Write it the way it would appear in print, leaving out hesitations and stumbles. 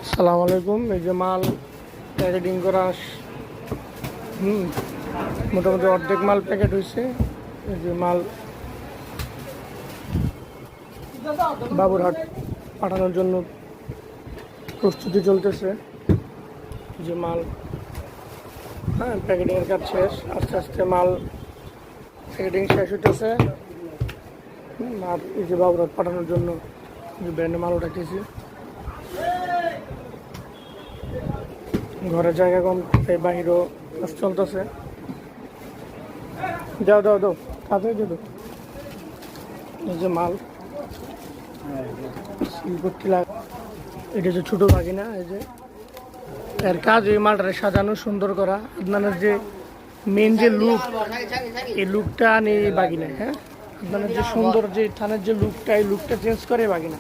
আসসালামু আলাইকুম। এই যে মাল প্যাকেটিং করা মোটামুটি অর্ধেক মাল প্যাকেট হয়েছে। এই যে মাল বাবুরহাট পাঠানোর জন্য প্রস্তুতি চলতেছে। যে মাল প্যাকেটিংয়ের কাজ শেষ, আস্তে আস্তে মাল প্যাকেটিং শেষ হইতেছে। আর এই যে বাবুরহাট পাঠানোর জন্য যে ব্র্যান্ডে মাল উঠাইতেছি। ঘরের জায়গা কম, তাই বাহিরও কাজ চলতেছে। দাও দাও দাও কাজে দাও। এই যে মাল সিল করতে লাগে, এটা যে ছোটো ভাগিনা, এই যে এর কাজ এই মালটারে সাজানো সুন্দর করা। আপনার যে মেন যে লুক, এই লুকটা আনে বাগিনা। আপনার যে সুন্দর যে থানের যে লুকটা, এই লুকটা চেঞ্জ করে বাগিনা।